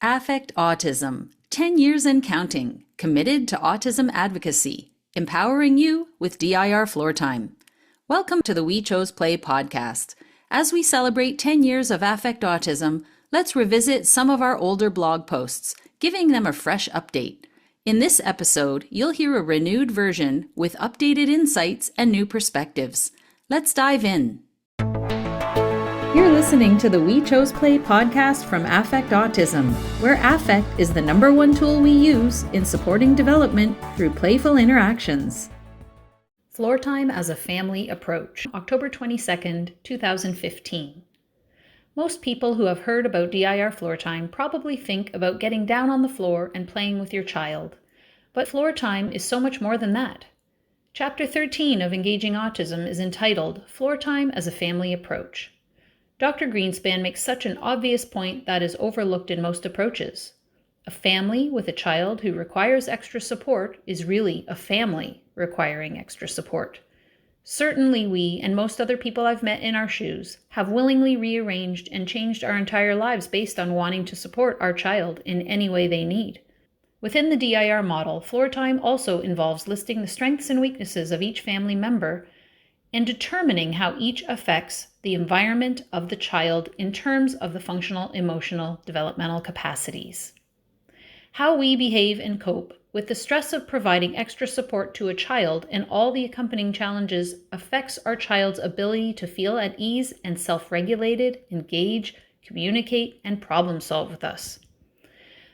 Affect Autism, 10 years and counting, committed to autism advocacy, empowering you with DIRFloortime. Welcome to the We Chose Play podcast. As we celebrate 10 years of Affect Autism, let's revisit some of our older blog posts, giving them a fresh update. In this episode, you'll hear a renewed version with updated insights and new perspectives. Let's dive in. You're listening to the We Chose Play podcast from Affect Autism, where affect is the number one tool we use in supporting development through playful interactions. Floortime as a Family Approach, October 22nd, 2015. Most people who have heard about DIRFloortime probably think about getting down on the floor and playing with your child. But Floortime is so much more than that. Chapter 13 of Engaging Autism is entitled Floortime as a Family Approach. Dr. Greenspan makes such an obvious point that is overlooked in most approaches. A family with a child who requires extra support is really a family requiring extra support. Certainly we, and most other people I've met in our shoes, have willingly rearranged and changed our entire lives based on wanting to support our child in any way they need. Within the DIR model, Floortime also involves listing the strengths and weaknesses of each family member and determining how each affects the environment of the child in terms of the functional, emotional, developmental capacities. How we behave and cope with the stress of providing extra support to a child and all the accompanying challenges affects our child's ability to feel at ease and self-regulated, engage, communicate, and problem solve with us.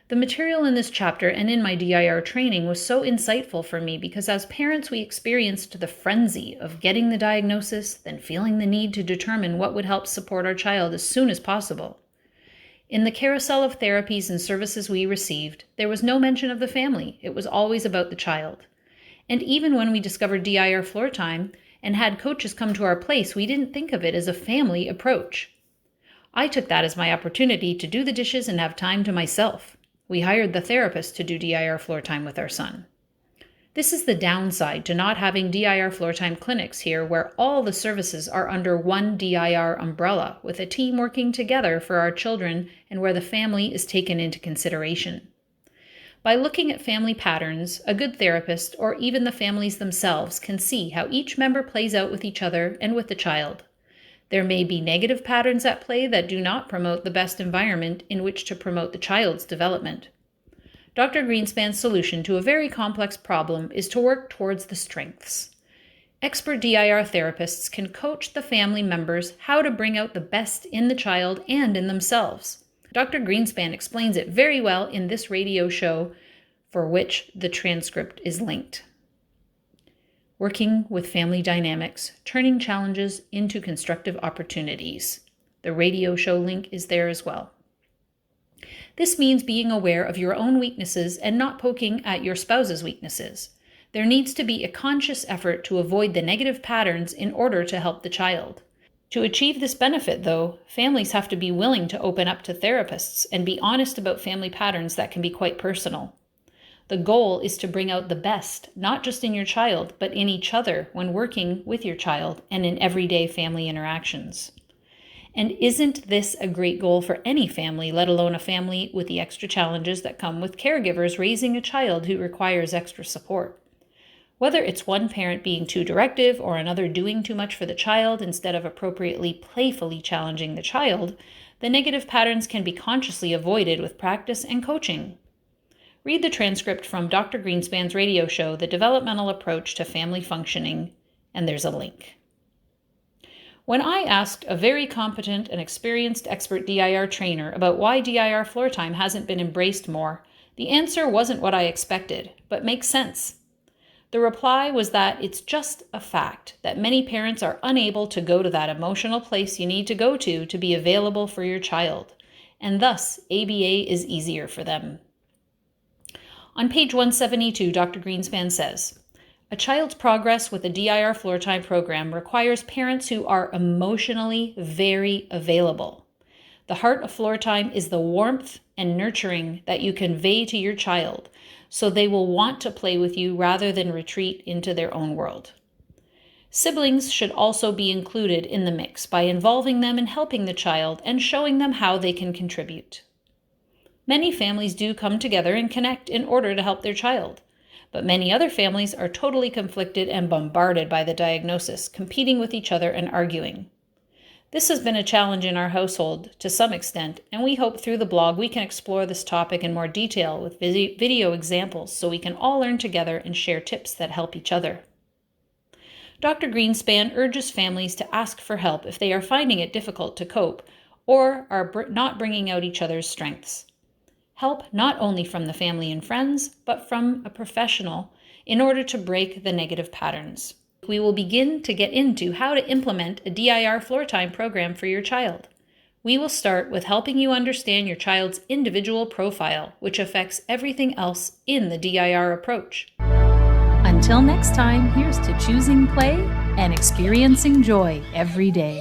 The material in this chapter and in my DIR training was so insightful for me because as parents we experienced the frenzy of getting the diagnosis, then feeling the need to determine what would help support our child as soon as possible. In the carousel of therapies and services we received, there was no mention of the family. It was always about the child. And even when we discovered DIRFloortime and had coaches come to our place, we didn't think of it as a family approach. I took that as my opportunity to do the dishes and have time to myself. We hired the therapist to do DIRFloortime with our son. This is the downside to not having DIRFloortime clinics here where all the services are under one DIR umbrella with a team working together for our children and where the family is taken into consideration. By looking at family patterns, a good therapist or even the families themselves can see how each member plays out with each other and with the child. There may be negative patterns at play that do not promote the best environment in which to promote the child's development. Dr. Greenspan's solution to a very complex problem is to work towards the strengths. Expert DIR therapists can coach the family members how to bring out the best in the child and in themselves. Dr. Greenspan explains it very well in this radio show, for which the transcript is linked. Working with family dynamics, turning challenges into constructive opportunities. The radio show link is there as well. This means being aware of your own weaknesses and not poking at your spouse's weaknesses. There needs to be a conscious effort to avoid the negative patterns in order to help the child. To achieve this benefit, though, families have to be willing to open up to therapists and be honest about family patterns that can be quite personal. The goal is to bring out the best, not just in your child, but in each other when working with your child and in everyday family interactions. And isn't this a great goal for any family, let alone a family with the extra challenges that come with caregivers raising a child who requires extra support? Whether it's one parent being too directive or another doing too much for the child instead of appropriately playfully challenging the child, the negative patterns can be consciously avoided with practice and coaching. Read the transcript from Dr. Greenspan's radio show, The Developmental Approach to Family Functioning, and there's a link. When I asked a very competent and experienced expert DIR trainer about why DIRFloortime hasn't been embraced more, the answer wasn't what I expected, but makes sense. The reply was that it's just a fact that many parents are unable to go to that emotional place you need to go to be available for your child, and thus ABA is easier for them. On page 172, Dr. Greenspan says, a child's progress with the DIRFloortime program requires parents who are emotionally very available. The heart of Floortime is the warmth and nurturing that you convey to your child, so they will want to play with you rather than retreat into their own world. Siblings should also be included in the mix by involving them in helping the child and showing them how they can contribute. Many families do come together and connect in order to help their child, but many other families are totally conflicted and bombarded by the diagnosis, competing with each other and arguing. This has been a challenge in our household to some extent, and we hope through the blog we can explore this topic in more detail with video examples so we can all learn together and share tips that help each other. Dr. Greenspan urges families to ask for help if they are finding it difficult to cope or are not bringing out each other's strengths. Help not only from the family and friends, but from a professional in order to break the negative patterns. We will begin to get into how to implement a DIRFloortime program for your child. We will start with helping you understand your child's individual profile, which affects everything else in the DIR approach. Until next time, here's to choosing play and experiencing joy every day.